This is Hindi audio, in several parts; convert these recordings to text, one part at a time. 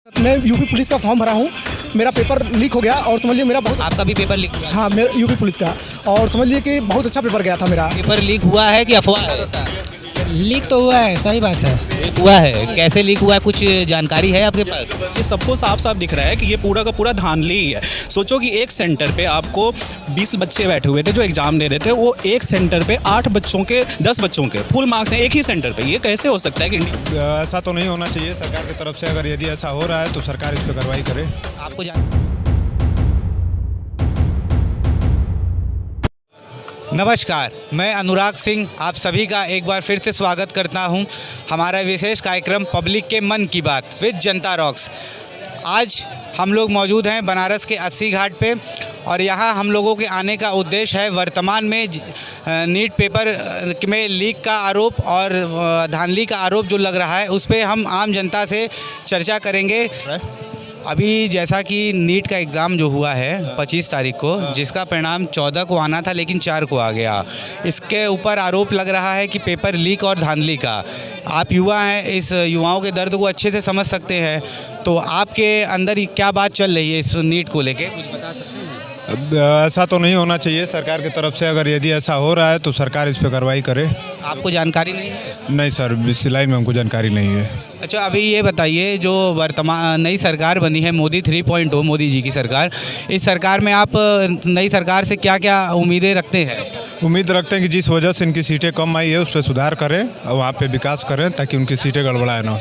मैं यूपी पुलिस का फॉर्म भरा हूँ। मेरा पेपर लीक हो गया और समझ लीजिए मेरा बहुत आपका भी पेपर लीक हुआ है? हाँ मेरा यूपी पुलिस का, और समझ लीजिए कि बहुत अच्छा पेपर गया था मेरा। पेपर लीक हुआ है कि अफवाह है? लीक तो हुआ है, सही बात है। लीक हुआ है, कैसे लीक हुआ है, कुछ जानकारी है आपके पास? ये सबको साफ साफ दिख रहा है कि ये पूरा का पूरा धांधली ही है। सोचो कि एक सेंटर पे आपको 20 बच्चे बैठे हुए थे जो एग्जाम दे रहे थे, वो एक सेंटर पे 8 बच्चों के 10 बच्चों के फुल मार्क्स हैं एक ही सेंटर पे। ये कैसे हो सकता है कि ऐसा तो नहीं होना चाहिए सरकार की तरफ से। अगर यदि ऐसा हो रहा है तो सरकार इस पर कार्रवाई करे। आपको जान नमस्कार, मैं अनुराग सिंह आप सभी का एक बार फिर से स्वागत करता हूं हमारा विशेष कार्यक्रम पब्लिक के मन की बात विद जनता रॉक्स। आज हम लोग मौजूद हैं बनारस के 80 घाट पे और यहाँ हम लोगों के आने का उद्देश्य है वर्तमान में नीट पेपर में लीक का आरोप और धांधली का आरोप जो लग रहा है उस पर हम आम जनता से चर्चा करेंगे। अभी जैसा कि नीट का एग्ज़ाम जो हुआ है 25 तारीख को, जिसका परिणाम 14 को आना था लेकिन 4 को आ गया, इसके ऊपर आरोप लग रहा है कि पेपर लीक और धांधली का। आप युवा हैं, इस युवाओं के दर्द को अच्छे से समझ सकते हैं, तो आपके अंदर क्या बात चल रही है इस नीट को लेके, कुछ बता सकते हैं? अब ऐसा तो नहीं होना चाहिए सरकार की तरफ से। अगर यदि ऐसा हो रहा है तो सरकार इस पर कार्रवाई करे। आपको जानकारी नहीं है? नहीं सर, इस लाइन में हमको जानकारी नहीं है। अच्छा, अभी ये बताइए, जो वर्तमान नई सरकार बनी है मोदी 3.0, मोदी जी की सरकार, इस सरकार में आप नई सरकार से क्या क्या उम्मीदें रखते हैं? उम्मीद रखते हैं कि जिस वजह से इनकी सीटें कम आई है उस पर सुधार करें और वहाँ पे विकास करें ताकि उनकी सीटें गड़बड़ाए ना।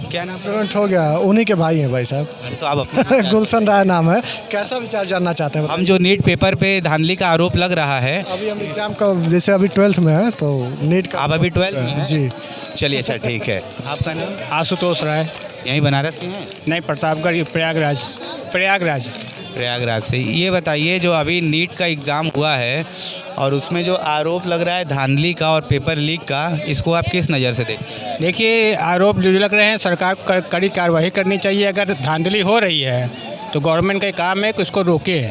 क्या नाम? पेमेंट हो गया, उन्हीं के भाई हैं भाई साहब। तो आप अपना गुलशन राय नाम है। कैसा विचार जानना चाहते हैं? हम जो नीट पेपर पे धांधली का आरोप लग रहा है, अभी हम एग्जाम का जैसे अभी 12th में है तो नीट का। आप अभी 12th में हैं? जी। चलिए, अच्छा ठीक है। आपका नाम? आशुतोष राय। यहीं बनारस के हैं? नहीं, प्रतापगढ़, प्रयागराज। प्रयागराज से। ये बताइए, जो अभी नीट का एग्ज़ाम हुआ है और उसमें जो आरोप लग रहा है धांधली का और पेपर लीक का, इसको आप किस नज़र से देखते हैं? देखिए, आरोप जो लग रहे हैं, सरकार को कड़ी कार्रवाई करनी चाहिए। अगर धांधली हो रही है तो गवर्नमेंट का काम है कि उसको रोके,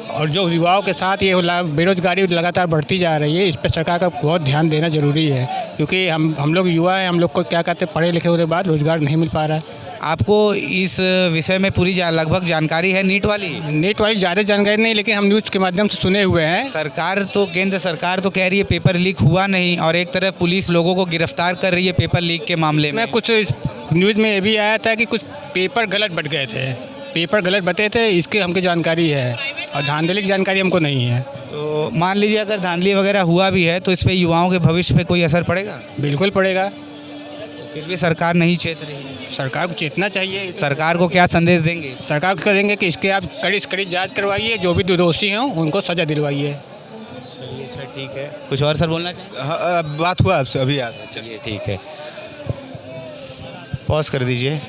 और जो युवाओं के साथ ये बेरोजगारी लगातार बढ़ती जा रही है, इस पर सरकार का बहुत ध्यान देना ज़रूरी है, क्योंकि हम लोग युवा हैं, हम लोग को क्या कहते हैं, पढ़े लिखे होने के बाद रोज़गार नहीं मिल पा रहा है। आपको इस विषय में पूरी लगभग जानकारी है नीट वाली? नीट वाली ज़्यादा जानकारी नहीं, लेकिन हम न्यूज़ के माध्यम से सुने हुए हैं। केंद्र सरकार तो कह रही है पेपर लीक हुआ नहीं, और एक तरफ पुलिस लोगों को गिरफ्तार कर रही है पेपर लीक के मामले में। कुछ न्यूज़ में ये भी आया था कि कुछ पेपर गलत बट गए थे, पेपर गलत बटे थे, इसकी हमको जानकारी है, और धांधली की जानकारी हमको नहीं है। तो मान लीजिए अगर धांधली वगैरह हुआ भी है तो इस पर युवाओं के भविष्य पे कोई असर पड़ेगा? बिल्कुल पड़ेगा। फिर भी सरकार नहीं चेत रही है। सरकार को चेतना चाहिए। सरकार को क्या संदेश देंगे? सरकार को कहेंगे कि इसके आप कड़ी से कड़ी जांच करवाइए, जो भी दोषी हों उनको सज़ा दिलवाइए। चलिए, अच्छा ठीक है। कुछ और सर बोलना चाहिए? हाँ, बात हुआ आपसे अभी याद। चलिए ठीक है, पॉज कर दीजिए।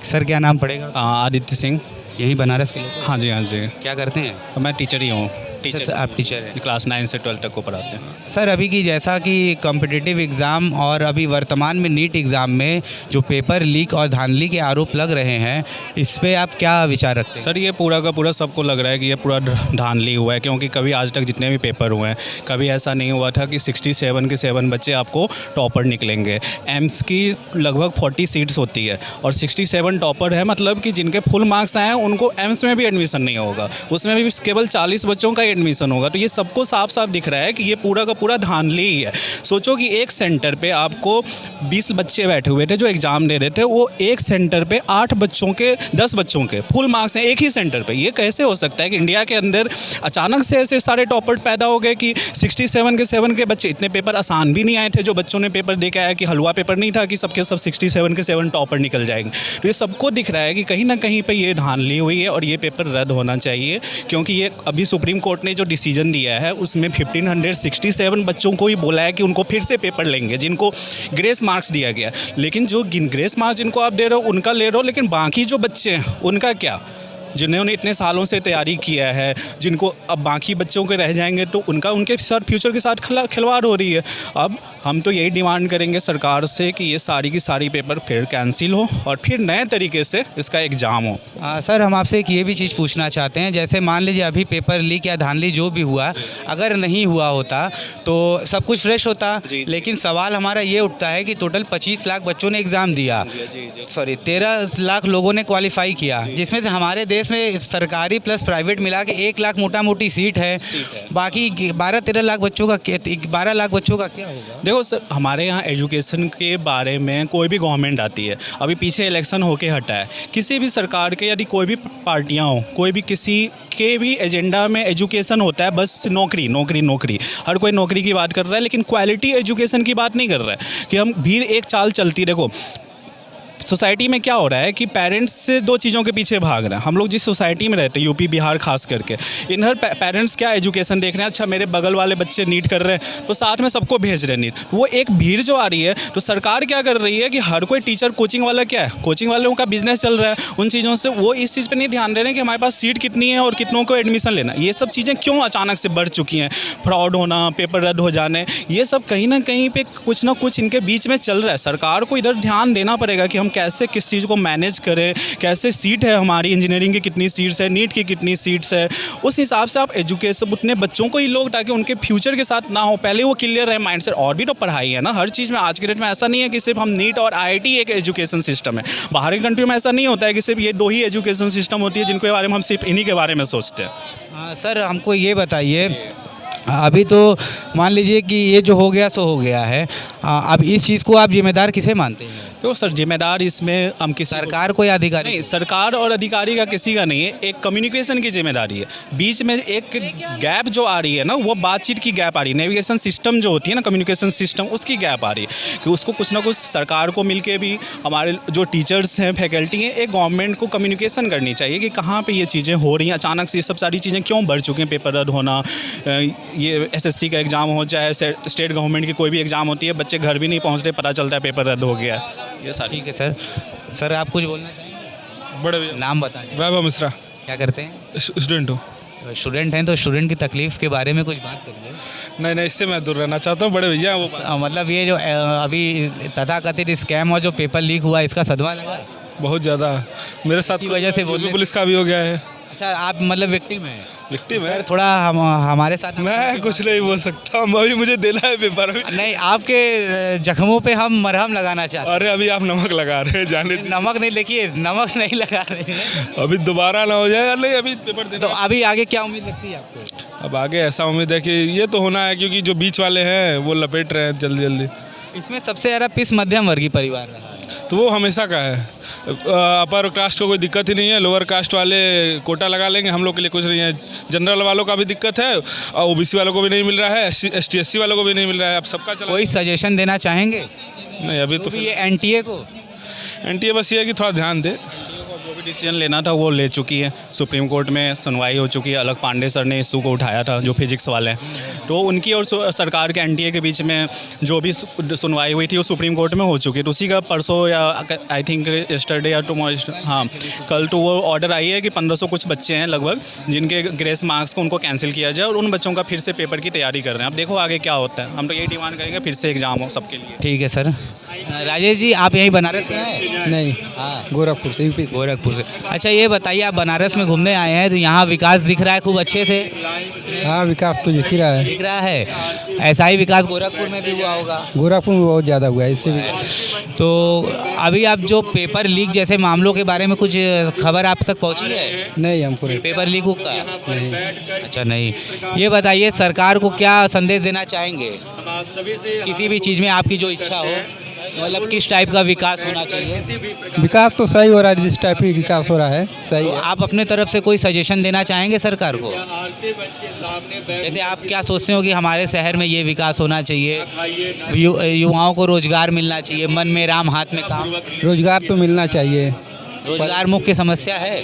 सर क्या नाम पड़ेगा? आदित्य सिंह। यही बनारस के लोग? हाँ जी, हाँ जी। क्या करते हैं? मैं टीचर ही हूँ। सर, आप टीचर हैं? क्लास 9 से 12 तक को पढ़ाते हैं। सर, अभी की जैसा कि कॉम्पिटिटिव एग्ज़ाम और अभी वर्तमान में नीट एग्ज़ाम में जो पेपर लीक और धांधली के आरोप लग रहे हैं, इस पे आप क्या विचार रखते हैं? सर, ये पूरा का पूरा सबको लग रहा है कि ये पूरा धांधली हुआ है, क्योंकि कभी आज तक जितने भी पेपर हुए हैं कभी ऐसा नहीं हुआ था कि 67 के 7 बच्चे आपको टॉपर निकलेंगे। एम्स की लगभग 40 सीट्स होती है और 67 टॉपर है, मतलब कि जिनके फुल मार्क्स आए हैं उनको एम्स में भी एडमिशन नहीं होगा, उसमें भी केवल 40 बच्चों का एडमिशन होगा। तो ये सबको साफ साफ दिख रहा है कि ये पूरा का पूरा धांधली ही है। सोचो कि एक सेंटर पे आपको 20 बच्चे बैठे हुए थे जो एग्ज़ाम दे रहे थे, वो एक सेंटर पे 8 बच्चों के 10 बच्चों के फुल मार्क्स हैं एक ही सेंटर पे। ये कैसे हो सकता है कि इंडिया के अंदर अचानक से ऐसे सारे टॉपर पैदा हो गए कि 67 के 7 के बच्चे? इतने पेपर आसान भी नहीं आए थे जो बच्चों ने पेपर दे के आया, कि हलवा पेपर नहीं था कि सबके सब 67 के 7 टॉपर निकल जाएंगे। तो ये सबको दिख रहा है कि कहीं ना कहीं पे ये धांधली हुई है और ये पेपर रद्द होना चाहिए, क्योंकि ये अभी सुप्रीम कोर्ट ने जो डिसीजन दिया है उसमें 1567 बच्चों को ही बोला है कि उनको फिर से पेपर लेंगे जिनको ग्रेस मार्क्स दिया गया। लेकिन जो ग्रेस मार्क्स जिनको आप दे रहे हो उनका ले रहे हो, लेकिन बाकी जो बच्चे हैं उनका क्या? जिन्होंने इतने सालों से तैयारी किया है, जिनको अब बाकी बच्चों के रह जाएंगे तो उनके साथ फ्यूचर के साथ खिलवाड़ हो रही है। अब हम तो यही डिमांड करेंगे सरकार से कि ये सारी की सारी पेपर फिर कैंसिल हो और फिर नए तरीके से इसका एग्ज़ाम हो। सर हम आपसे एक ये भी चीज़ पूछना चाहते हैं, जैसे मान लीजिए अभी पेपर लीक या धांधली जो भी हुआ, अगर नहीं हुआ होता तो सब कुछ फ्रेश होता, लेकिन सवाल हमारा ये उठता है कि टोटल 25 लाख बच्चों ने एग्ज़ाम दिया, सॉरी 13 लाख लोगों ने क्वालिफाई किया, जिसमें से हमारे देश में सरकारी प्लस प्राइवेट मिला के 1 लाख मोटा मोटी सीट है, बाकी 12-13 लाख बच्चों का 12 लाख बच्चों का क्या होगा? देखो सर, हमारे यहाँ एजुकेशन के बारे में कोई भी गवर्नमेंट आती है, अभी पीछे इलेक्शन होके हटा है, किसी भी सरकार के यदि कोई भी पार्टियाँ हो, कोई भी किसी के भी एजेंडा में एजुकेशन होता है, बस नौकरी नौकरी नौकरी, हर कोई नौकरी की बात कर रहा है, लेकिन क्वालिटी एजुकेशन की बात नहीं कर रहा है कि हम भीड़ एक चाल चलती। देखो सोसाइटी में क्या हो रहा है कि पेरेंट्स से दो चीज़ों के पीछे भाग रहे हैं। हम लोग जिस सोसाइटी में रहते हैं, यूपी बिहार खास करके, इन हर पेरेंट्स क्या एजुकेशन देख रहे हैं, अच्छा मेरे बगल वाले बच्चे नीट कर रहे हैं तो साथ में सबको भेज रहे हैं नीट, वो एक भीड़ जो आ रही है। तो सरकार क्या कर रही है कि हर कोई टीचर कोचिंग वाला क्या है, कोचिंग वालों का बिजनेस चल रहा है, उन चीज़ों से वो इस चीज़ पर नहीं ध्यान दे रहे हैं कि हमारे पास सीट कितनी है और कितनों को एडमिशन लेना। ये सब चीज़ें क्यों अचानक से बढ़ चुकी हैं, फ्रॉड होना, पेपर रद्द हो जाने, ये सब कहीं ना कहीं पे कुछ ना कुछ इनके बीच में चल रहा है। सरकार को इधर ध्यान देना पड़ेगा कि हम कैसे किस चीज़ को मैनेज करें, कैसे सीट है हमारी इंजीनियरिंग की कितनी सीट्स है, नीट की कितनी सीट्स है, उस हिसाब से आप एजुकेशन उतने बच्चों को ही लोग, ताकि उनके फ्यूचर के साथ ना हो, पहले वो क्लियर रहे माइंड से। और भी तो पढ़ाई है ना हर चीज़ में, आज के डेट में ऐसा नहीं है कि सिर्फ हम नीट और IIT एक एजुकेशन सिस्टम है। बाहर की कंट्री में ऐसा नहीं होता है कि सिर्फ ये 2 ही एजुकेशन सिस्टम होती है जिनके बारे में हम सिर्फ इन्हीं के बारे में सोचते हैं। सर हमको ये बताइए, अभी तो मान लीजिए कि ये जो हो गया सो हो गया है, अब इस चीज़ को आप जिम्मेदार किसे मानते हैं? तो सर जिम्मेदार इसमें हम किसी सरकार को या अधिकारी? नहीं, सरकार और अधिकारी का किसी का नहीं है, एक कम्युनिकेशन की जिम्मेदारी है। बीच में एक गैप जो आ रही है ना, वो बातचीत की गैप आ रही है, नेविगेशन सिस्टम जो होती है ना, कम्युनिकेशन सिस्टम, उसकी गैप आ रही है कि उसको कुछ ना कुछ सरकार को मिलके भी, हमारे जो टीचर्स हैं, फैकल्टी हैं, एक गवर्नमेंट को कम्युनिकेशन करनी चाहिए कि कहाँ पे ये चीज़ें हो रही हैं, अचानक से ये सब सारी चीज़ें क्यों बढ़ चुकी हैं। पेपर रद्द होना, ये SSC का एग्ज़ाम हो, चाहे स्टेट गवर्नमेंट की कोई भी एग्ज़ाम होती है, बच्चे घर भी नहीं पहुँचते, पता चलता है पेपर रद्द हो गया है। ये सारी। ठीक है सर। सर आप कुछ बोलना चाहेंगे? बड़े भैया नाम बताएं। वैभव मिश्रा, क्या करते हैं? स्टूडेंट हूँ। स्टूडेंट हैं तो स्टूडेंट की तकलीफ़ के बारे में कुछ बात करिए। नहीं, इससे मैं दूर रहना चाहता हूँ। बड़े भैया वो मतलब ये जो अभी तथाकथित स्कैम और जो पेपर लीक हुआ, इसका सदमा लगा बहुत ज़्यादा मेरे साथ इसी वजह से बोलने पुलिस का भी हो गया है। अच्छा, आप मतलब विक्टिम हैं? विक्टिम है। थोड़ा हमारे साथ मैं कुछ नहीं बोल सकता, अभी मुझे देना है पेपर। नहीं, आपके जख्मों पे हम मरहम लगाना चाहते हैं। अरे अभी आप नमक लगा रहे हैं, जाने नमक नहीं, देखिए नमक नहीं लगा रहे हैं, अभी दोबारा ना हो जाए। नहीं, अभी पेपर देना। तो अभी आगे क्या उम्मीद लगती है आपको? अब आगे ऐसा उम्मीद है कि ये तो होना है, क्योंकि जो बीच वाले हैं वो लपेट रहे हैं जल्दी जल्दी। इसमें सबसे ज़्यादा पिस मध्यम वर्गीय परिवार रहा है, तो वो हमेशा का है। अपर कास्ट को कोई दिक्कत ही नहीं है, लोअर कास्ट वाले कोटा लगा लेंगे, हम लोग के लिए कुछ नहीं है। जनरल वालों का भी दिक्कत है और OBC वालों को भी नहीं मिल रहा है, ST SC वालों को भी नहीं मिल रहा है। अब सबका चला। कोई सजेशन देना चाहेंगे? नहीं, अभी तो ये NTA को बस ये है कि थोड़ा ध्यान दे। जो भी डिसीजन लेना था वो ले चुकी है, सुप्रीम कोर्ट में सुनवाई हो चुकी है। अलग पांडे सर ने इशू को उठाया था, जो फिजिक्स वाले हैं, तो उनकी और सरकार के NTA के बीच में जो भी सुनवाई हुई थी वो सुप्रीम कोर्ट में हो चुकी है। तो उसी का परसों या आई थिंक यस्टरडे या टुमारो, हाँ कल, तो वो ऑर्डर आई है कि 1500 कुछ बच्चे हैं लगभग, जिनके ग्रेस मार्क्स को उनको कैंसिल किया जाए और उन बच्चों का फिर से पेपर की तैयारी कर रहे हैं। अब देखो आगे क्या होता है, हम तो यही डिमांड करेंगे फिर से एग्ज़ाम हो सबके लिए। ठीक है सर। राजेश जी, आप यहीं बनारस के हैं? नहीं, हाँ, गोरखपुर से, यूपी से। गोरखपुर से। अच्छा ये बताइए, आप बनारस में घूमने आए हैं तो यहाँ विकास दिख रहा है खूब अच्छे से? हाँ, विकास तो दिख ही रहा है। दिख रहा है। ऐसा ही विकास गोरखपुर में भी हुआ होगा? गोरखपुर में बहुत ज़्यादा हुआ है, इससे भी। तो अभी आप जो पेपर लीक जैसे मामलों के बारे में कुछ खबर आप तक पहुँची है? नहीं, हमको पेपर लीक का नहीं। अच्छा नहीं। ये बताइए, सरकार को क्या संदेश देना चाहेंगे? किसी भी चीज़ में आपकी जो इच्छा हो, मतलब किस टाइप का विकास होना चाहिए? विकास तो सही हो रहा है, जिस टाइप का विकास हो रहा है सही तो है। आप अपने तरफ से कोई सजेशन देना चाहेंगे सरकार को? जैसे आप क्या सोचते हो कि हमारे शहर में ये विकास होना चाहिए, युवाओं को रोजगार मिलना चाहिए, मन में राम हाथ में काम, रोजगार तो मिलना चाहिए। रोजगार मुख्य समस्या है?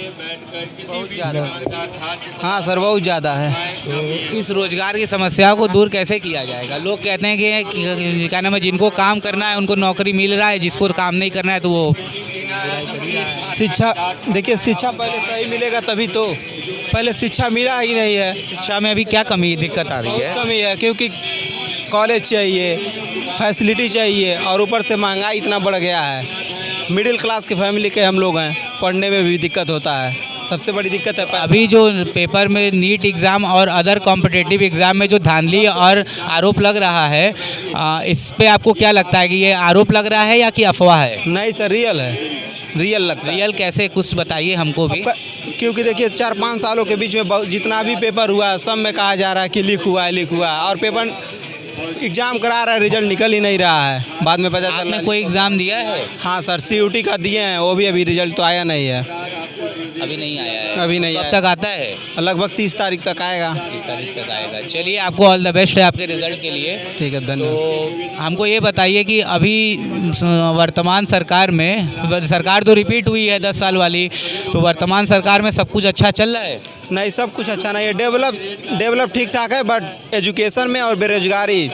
हाँ सर, बहुत ज़्यादा है। तो इस रोजगार की समस्या को दूर कैसे किया जाएगा? लोग कहते हैं कि क्या नाम है, जिनको काम करना है उनको नौकरी मिल रहा है, जिसको काम नहीं करना है तो वो शिक्षा देखिए, शिक्षा पहले सही मिलेगा तभी तो, पहले शिक्षा मिला ही नहीं है। शिक्षा में अभी क्या कमी दिक्कत आ रही है? कमी है क्योंकि कॉलेज चाहिए, फैसिलिटी चाहिए और ऊपर से महंगाई इतना बढ़ गया है। मिडिल क्लास की फैमिली के हम लोग हैं, पढ़ने में भी दिक्कत होता है, सबसे बड़ी दिक्कत है। अभी जो पेपर में नीट एग्ज़ाम और अदर कॉम्पिटिटिव एग्ज़ाम में जो धांधली और आरोप लग रहा है, इस पे आपको क्या लगता है कि ये आरोप लग रहा है या कि अफवाह है? नहीं सर, रियल है, रियल लगता है। रियल कैसे, कुछ बताइए हमको भी। क्योंकि देखिए 4-5 सालों के बीच में जितना भी पेपर हुआ सब में कहा जा रहा है कि लीक हुआ है और पेपर एग्ज़ाम करा रहा है, रिजल्ट निकल ही नहीं रहा है। बाद में पता चला। आपने कोई एग्ज़ाम दिया है? हाँ सर, CUT का दिए हैं, वो भी अभी रिजल्ट तो आया नहीं है। अभी नहीं आया है? अभी नहीं कब आया। तक आता है? लगभग 30 तारीख तक आएगा। 30 तारीख तक आएगा। चलिए, आपको ऑल द बेस्ट है आपके रिजल्ट के लिए। ठीक है, धन्यवाद। तो हमको ये बताइए कि अभी वर्तमान सरकार में, सरकार तो रिपीट हुई है 10 साल वाली, तो वर्तमान सरकार में सब कुछ अच्छा चल रहा है? नहीं, सब कुछ अच्छा नहीं है। डेवलप ठीक ठाक है, बट एजुकेशन में और बेरोजगारी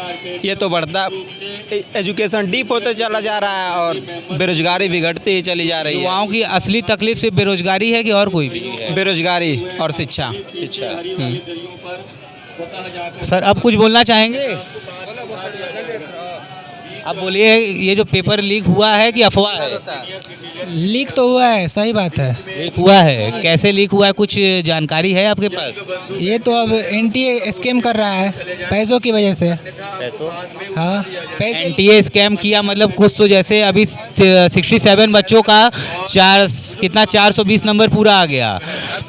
ये तो बढ़ता, एजुकेशन डीप होते चला जा रहा है और बेरोजगारी भी घटती ही चली जा रही है। युवाओं की असली तकलीफ सिर्फ बेरोजगारी है कि और कोई भी है? बेरोजगारी और शिक्षा। सर, अब कुछ बोलना चाहेंगे? अब बोलिए, ये जो पेपर लीक हुआ है कि अफवाह है? लीक तो हुआ है, सही बात है। लीक हुआ है, कैसे लीक हुआ है, कुछ जानकारी है आपके पास? ये तो अब NTA स्कैम कर रहा है पैसों की वजह से। पैसों? हाँ, पैसे। NTA स्कैम किया मतलब कुछ तो, जैसे अभी 67 बच्चों का 420 नंबर पूरा आ गया,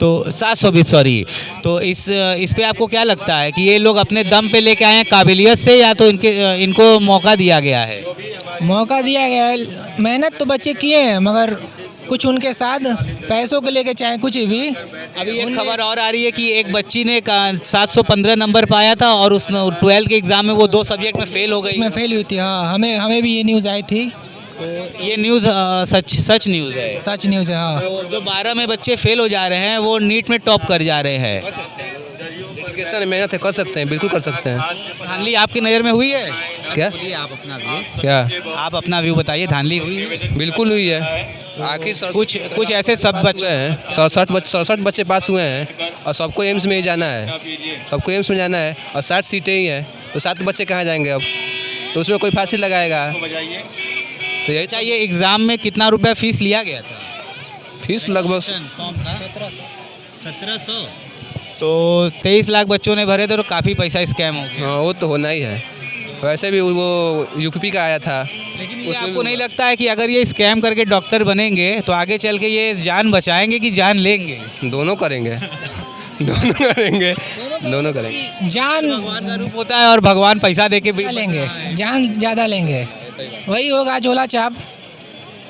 तो 720 सॉरी। तो इस पे आपको क्या लगता है कि ये लोग अपने दम पे लेके आए हैं काबिलियत से, या तो इनको मौका दिया गया है? मौका दिया गया है, मेहनत तो बच्चे किए हैं, मगर कुछ उनके साथ पैसों को लेके चाहे कुछ भी। अभी एक खबर और आ रही है कि एक बच्ची ने 715 नंबर पाया था और उस 12th के एग्ज़ाम में वो 2 सब्जेक्ट में फेल हो गई। में फेल हुई थी। हाँ, हमें भी ये न्यूज़ आई थी। तो ये न्यूज़ सच न्यूज़ है? सच न्यूज़ है। हाँ, तो जो 12 में बच्चे फेल हो जा रहे हैं वो नीट में टॉप कर जा रहे हैं। एजुकेशन मेहनत है, कर सकते हैं, बिल्कुल कर सकते हैं। धांधली आपकी नज़र में हुई है? क्या? आप अपना व्यू, क्या? आप अपना व्यू बताइए। धांधली हुई है? बिल्कुल हुई है। आखिर कुछ ऐसे सब बच्चे हैं, 67 बच्चे पास हुए हैं और सबको एम्स में ही जाना है, सबको एम्स में जाना है और 60 सीटें ही हैं, तो 7 बच्चे कहाँ जाएंगे अब? तो उसमें कोई फांसी लगाएगा? तो यही चाहिए। एग्ज़ाम में कितना रुपया फीस लिया गया था? फीस लगभग 1700। तो 23 लाख बच्चों ने भरे थे, तो काफ़ी पैसा स्कैम हो गया। हाँ, वो तो होना ही है। वैसे भी वो UP का आया था। लेकिन ये आपको नहीं लगता है कि अगर ये स्कैम करके डॉक्टर बनेंगे तो आगे चल के ये जान बचाएंगे कि जान लेंगे? दोनों करेंगे। दोनों करेंगे। जान भगवान का रूप होता है और भगवान पैसा दे के भी लेंगे, जान ज़्यादा लेंगे। वही होगा झोला छाप।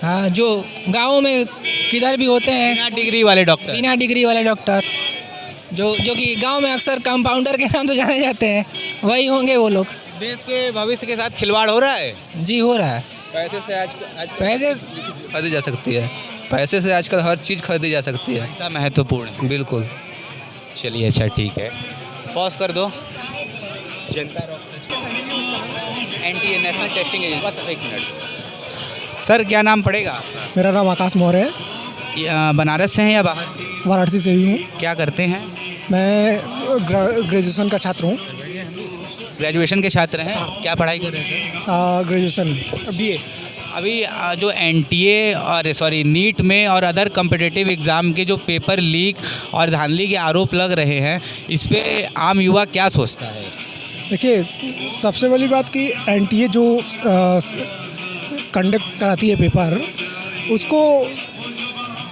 हाँ, जो गाँव में किधर भी होते हैं बिना डिग्री वाले डॉक्टर, बिना डिग्री वाले डॉक्टर, जो कि गांव में अक्सर कंपाउंडर के नाम से जाने जाते हैं, वही होंगे वो लोग। देश के भविष्य के साथ खिलवाड़ हो रहा है? जी, हो रहा है। पैसे से आज पैसे खरीदी जा सकती है, पैसे से आजकल हर चीज़ खरीदी जा सकती है। पैसा महत्वपूर्ण है। बिल्कुल। चलिए, अच्छा ठीक है, पॉज कर दो। जनता रॉक सच, NTA नेशनल टेस्टिंग एजेंसी। बस 1 मिनट। सर, क्या नाम पड़ेगा? मेरा नाम आकाश मौर्य है, बनारस से हैं या बाहर से? वाराणसी से ही हूँ। क्या करते हैं? मैं ग्रेजुएशन का छात्र हूँ। ग्रेजुएशन के छात्र हैं? क्या पढ़ाई कर रहे थे? Graduation BA। अभी जो NTA और नीट में और अदर कॉम्पिटिटिव एग्ज़ाम के जो पेपर लीक और धांधली के आरोप लग रहे हैं, इस पे आम युवा क्या सोचता है? देखिए, सबसे बड़ी बात कि NTA जो कंडक्ट कराती है पेपर, उसको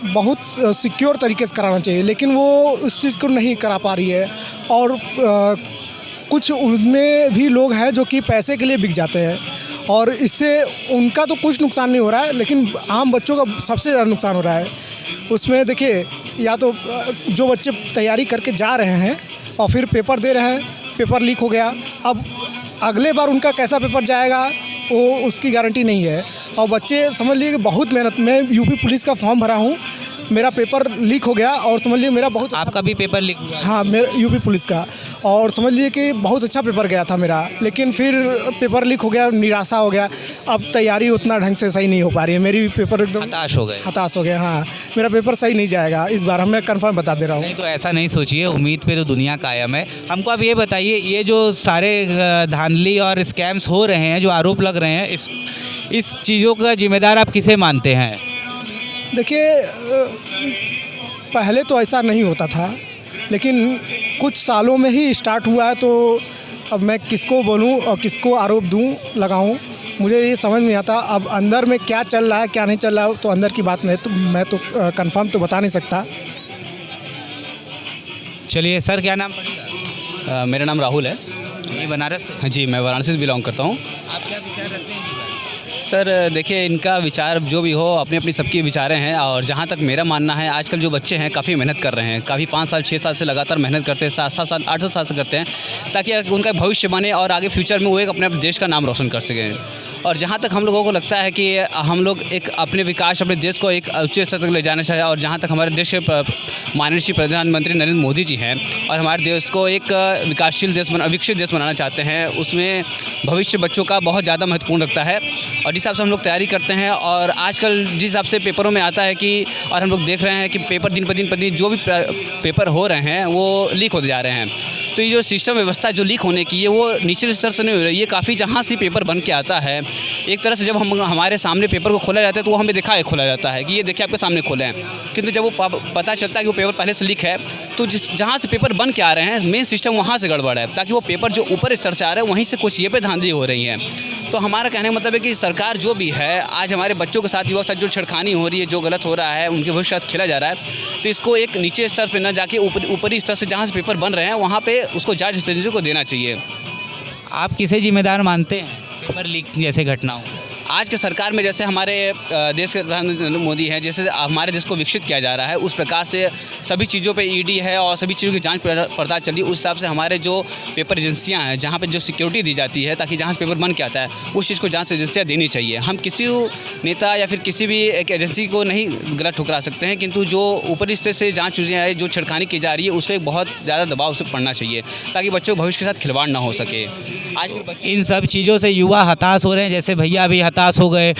बहुत सिक्योर तरीके से कराना चाहिए, लेकिन वो उस चीज़ को नहीं करा पा रही है। और कुछ उनमें भी लोग हैं जो कि पैसे के लिए बिक जाते हैं, और इससे उनका तो कुछ नुकसान नहीं हो रहा है, लेकिन आम बच्चों का सबसे ज़्यादा नुकसान हो रहा है। उसमें देखिए, या तो जो बच्चे तैयारी करके जा रहे हैं और फिर पेपर दे रहे हैं, पेपर लीक हो गया, अब अगले बार उनका कैसा पेपर जाएगा वो उसकी गारंटी नहीं है। और बच्चे समझ लीजिए कि बहुत मेहनत, मैं UP पुलिस का फॉर्म भरा हूँ, मेरा पेपर लीक हो गया और समझ लीजिए मेरा बहुत। आपका भी पेपर लीक हुआ? हाँ, मेरा UP पुलिस का। और समझ लीजिए कि बहुत अच्छा पेपर गया था मेरा, लेकिन फिर पेपर लीक हो गया, निराशा हो गया। अब तैयारी उतना ढंग से सही नहीं हो पा रही है मेरी, पेपर एकदम हताश हो गए। हाँ, मेरा पेपर सही नहीं जाएगा इस बार, मैं कंफर्म बता दे रहा हूँ। नहीं तो ऐसा नहीं सोचिए, उम्मीद पे तो दुनिया कायम है। हमको अब ये बताइए, ये जो सारे धांधली और स्कैम्स हो रहे हैं, जो आरोप लग रहे हैं, इस चीज़ों का जिम्मेदार आप किसे मानते हैं? देखिए, पहले तो ऐसा नहीं होता था, लेकिन कुछ सालों में ही स्टार्ट हुआ है। तो अब मैं किसको बोलूं और किसको आरोप दूं, लगाऊं, मुझे ये समझ नहीं आता। अब अंदर में क्या चल रहा है क्या नहीं चल रहा है तो अंदर की बात नहीं, तो मैं तो कंफर्म तो बता नहीं सकता। चलिए सर, क्या नाम पड़ेगा? मेरा नाम राहुल है। ये बनारस से? हाँ जी, मैं वाराणसी से बिलोंग करता हूँ। आप क्या विचार रखते हैं? सर देखिए, इनका विचार जो भी हो, अपनी अपनी सबकी विचारें हैं। और जहाँ तक मेरा मानना है, आजकल जो बच्चे हैं काफ़ी मेहनत कर रहे हैं, काफ़ी 5 साल 6 साल से लगातार मेहनत करते हैं, 7 साल 8 साल से करते हैं, ताकि उनका भविष्य बने और आगे फ्यूचर में वो एक अपने देश का नाम रोशन कर सकें। और जहाँ तक हम लोगों को लगता है कि हम लोग एक अपने विकास, अपने देश को एक ऊँचे स्तर तक ले जाना चाहिए। और जहाँ तक हमारे देश के माननीय श्री प्रधानमंत्री नरेंद्र मोदी जी हैं और हमारे देश को एक विकासशील देश विकसित देश बनाना चाहते हैं, उसमें भविष्य बच्चों का बहुत ज़्यादा महत्वपूर्ण रखता है। और जिस हिसाब से हम लोग तैयारी करते हैं, और आजकल जिस हिसाब से पेपरों में आता है कि, और हम लोग देख रहे हैं कि पेपर दिन पर दिन जो भी पेपर हो रहे हैं वो लीक होते जा रहे हैं। तो ये जो सिस्टम व्यवस्था जो लीक होने की है, वो निचले स्तर से नहीं हो रही है, काफ़ी जहाँ से पेपर बन के आता है। एक तरह से जब हमारे सामने पेपर को खोला जाता है तो वो हमें दिखा है खोला जाता है कि ये देखिए आपके सामने खोले हैं, किंतु जब वो पता चलता है कि वो पेपर पहले से लीक है, तो जहाँ से पेपर बन के आ रहे हैं मेन सिस्टम वहाँ से गड़बड़ है, ताकि वो पेपर जो ऊपर स्तर से आ रहे हैं वहीं से कुछ ये पे धांधली हो रही है। तो हमारा कहने का मतलब है कि सरकार जो भी है, आज हमारे बच्चों के साथ, युवा के साथ जो छेड़खानी हो रही है, जो गलत हो रहा है, उनके भविष्य के साथ खेला जा रहा है, तो इसको एक नीचे स्तर पर न जाके ऊपरी स्तर से जहाँ से पेपर बन रहे हैं वहाँ पे उसको जांच एजेंसी को देना चाहिए। आप किसे जिम्मेदार मानते हैं पेपर लीक जैसे घटना हो? आज के सरकार में जैसे हमारे देश के प्रधानमंत्री नरेंद्र मोदी हैं, जैसे हमारे देश को विकसित किया जा रहा है, उस प्रकार से सभी चीज़ों पे ईडी है और सभी चीज़ों की जांच पड़ताल चल रही है। उस हिसाब से हमारे जो पेपर एजेंसियां हैं, जहां पे जो सिक्योरिटी दी जाती है ताकि जहां से पेपर बन के आता है, उस चीज़ को जांच एजेंसियां देनी चाहिए। हम किसी नेता या फिर किसी भी एक एजेंसी को नहीं गलत ठुकरा सकते हैं, किंतु जो ऊपरी स्तर से जाँच हो रही है, जो छेड़खानी की जा रही है, उस पर एक बहुत ज़्यादा दबाव से पड़ना चाहिए ताकि बच्चों के भविष्य के साथ खिलवाड़ ना हो सके। आज इन सब चीज़ों से युवा हताश हो रहे हैं, जैसे भैया अभी हताश हो गए,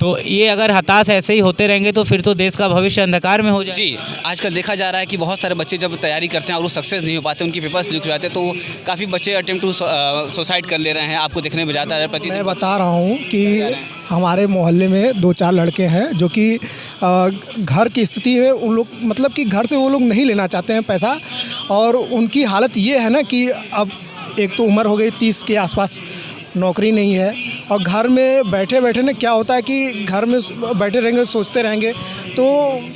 तो ये अगर हताश ऐसे ही होते रहेंगे तो फिर तो देश का भविष्य अंधकार में हो जाए। जी, आजकल देखा जा रहा है कि बहुत सारे बच्चे जब तैयारी करते हैं और वो सक्सेस नहीं हो पाते, उनके पेपर्स लीक हो जाते हैं, तो काफ़ी बच्चे अटेम्प्ट टू सुसाइड कर ले रहे हैं। आपको देखने में जाता है मैं बता रहा हूँ कि हमारे मोहल्ले में 2-4 लड़के हैं जो कि घर की स्थिति है, उन लोग मतलब कि घर से वो लोग नहीं लेना चाहते हैं पैसा, और उनकी हालत ये है ना कि अब एक तो उम्र हो गई 30 के आसपास, नौकरी नहीं है, और घर में बैठे बैठे ना क्या होता है कि घर में बैठे रहेंगे, सोचते रहेंगे, तो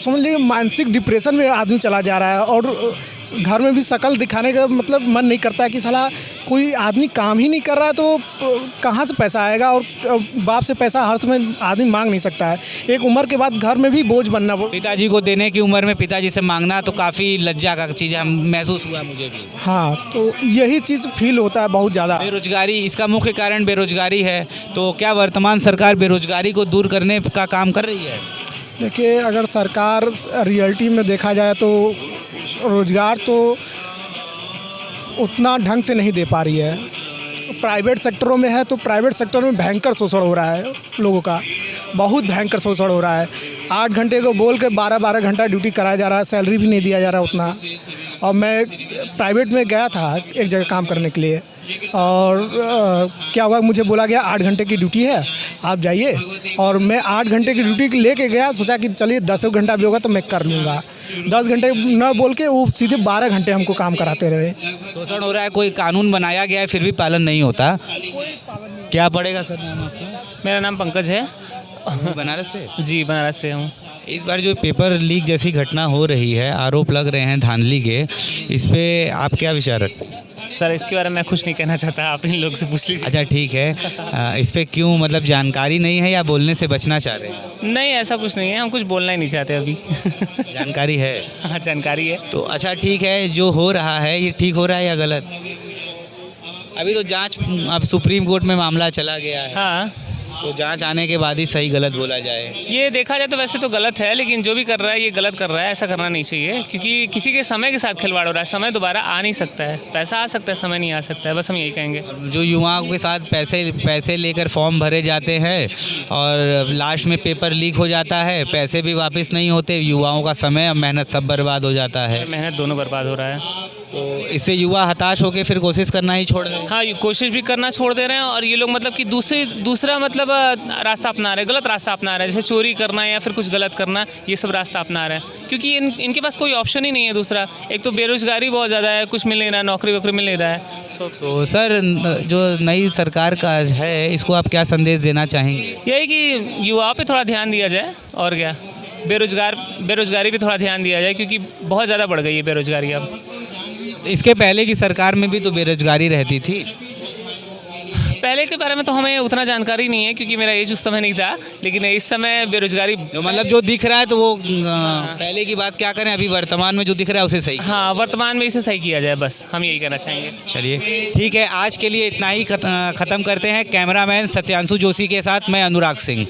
समझ लीजिए मानसिक डिप्रेशन में आदमी चला जा रहा है। और घर में भी शकल दिखाने का मतलब मन नहीं करता है कि साला कोई आदमी काम ही नहीं कर रहा है तो कहाँ से पैसा आएगा, और बाप से पैसा हर समय आदमी मांग नहीं सकता है। एक उम्र के बाद घर में भी बोझ बनना, पिताजी को देने की उम्र में पिताजी से मांगना तो काफ़ी लज्जा का चीज़ है, महसूस हुआ मुझे भी। हाँ, तो यही चीज़ फील होता है बहुत ज़्यादा। बेरोजगारी, इसका मुख्य कारण बेरोजगारी है, तो क्या वर्तमान सरकार बेरोजगारी को दूर करने का काम कर रही है? देखिए, अगर सरकार रियलिटी में देखा जाए तो रोज़गार तो उतना ढंग से नहीं दे पा रही है। प्राइवेट सेक्टरों में है तो प्राइवेट सेक्टर में भयंकर शोषण हो रहा है लोगों का, बहुत भयंकर शोषण हो रहा है। 8 घंटे को बोल के 12-12 घंटा ड्यूटी कराया जा रहा है, सैलरी भी नहीं दिया जा रहा उतना। और मैं प्राइवेट में गया था एक जगह काम करने के लिए, और क्या हुआ, मुझे बोला गया 8 घंटे की ड्यूटी है, आप जाइए। और मैं 8 घंटे की ड्यूटी लेके गया, सोचा कि चलिए 10 घंटा भी होगा तो मैं कर लूँगा। 10 घंटे न बोल के वो सीधे 12 घंटे हमको काम कराते रहे। शोषण हो रहा है, कोई कानून बनाया गया है फिर भी पालन नहीं होता। क्या पड़ेगा सर नाम आपका? मेरा नाम पंकज है। बनारस से? जी, बनारस से हूँ। इस बार जो पेपर लीक जैसी घटना हो रही है, आरोप लग रहे हैं धांधली के, इस पे आप क्या विचार रखते हैं? सर, इसके बारे में मैं कुछ नहीं कहना चाहता, आप इन लोग से पूछ लीजिए। अच्छा ठीक है, इस पे क्यों, मतलब जानकारी नहीं है या बोलने से बचना चाह रहे हैं? नहीं, ऐसा कुछ नहीं है, हम कुछ बोलना ही नहीं चाहते अभी। जानकारी है? हाँ, जानकारी है। तो अच्छा ठीक है, जो हो रहा है ये ठीक हो रहा है या गलत? अभी तो जांच, अब सुप्रीम कोर्ट में मामला चला गया है। हाँ, तो जांच आने के बाद ही सही गलत बोला जाए। ये देखा जाए तो वैसे तो गलत है, लेकिन जो भी कर रहा है ये गलत कर रहा है, ऐसा करना नहीं चाहिए क्योंकि किसी के समय के साथ खिलवाड़ हो रहा है। समय दोबारा आ नहीं सकता है, पैसा आ सकता है, समय नहीं आ सकता है, बस हम यही कहेंगे। जो युवाओं के साथ पैसे लेकर फॉर्म भरे जाते हैं और लास्ट में पेपर लीक हो जाता है, पैसे भी वापस नहीं होते, युवाओं का समय और मेहनत सब बर्बाद हो जाता है। मेहनत दोनों बर्बाद हो रहा है। तो इससे युवा हताश होकर फिर कोशिश करना ही छोड़ दें। हाँ, ये कोशिश भी करना छोड़ दे रहे हैं और ये लोग मतलब कि दूसरा मतलब रास्ता अपना रहे हैं, गलत रास्ता अपना रहे हैं, जैसे चोरी करना या फिर कुछ गलत करना, ये सब रास्ता अपना रहे हैं क्योंकि इनके पास कोई ऑप्शन ही नहीं है दूसरा। एक तो बेरोजगारी बहुत ज़्यादा है, कुछ मिल नहीं रहा है, नौकरी वोकरी मिल नहीं रहा है। तो सर, जो नई सरकार का है इसको आप क्या संदेश देना चाहेंगे? यही कि युवाओं पे थोड़ा ध्यान दिया जाए और क्या, बेरोजगारी पे थोड़ा ध्यान दिया जाए क्योंकि बहुत ज़्यादा बढ़ गई है बेरोजगारी अब। इसके पहले की सरकार में भी तो बेरोजगारी रहती थी। पहले के बारे में तो हमें उतना जानकारी नहीं है क्योंकि मेरा एज उस समय नहीं था, लेकिन इस समय बेरोजगारी मतलब जो दिख रहा है तो वो पहले की बात क्या करें, अभी वर्तमान में जो दिख रहा है उसे सही। हाँ, वर्तमान में इसे सही किया जाए, बस हम यही कहना चाहेंगे। चलिए ठीक है, आज के लिए इतना ही ख़त्म करते हैं। कैमरामैन सत्यांशु जोशी के साथ मैं अनुराग सिंह।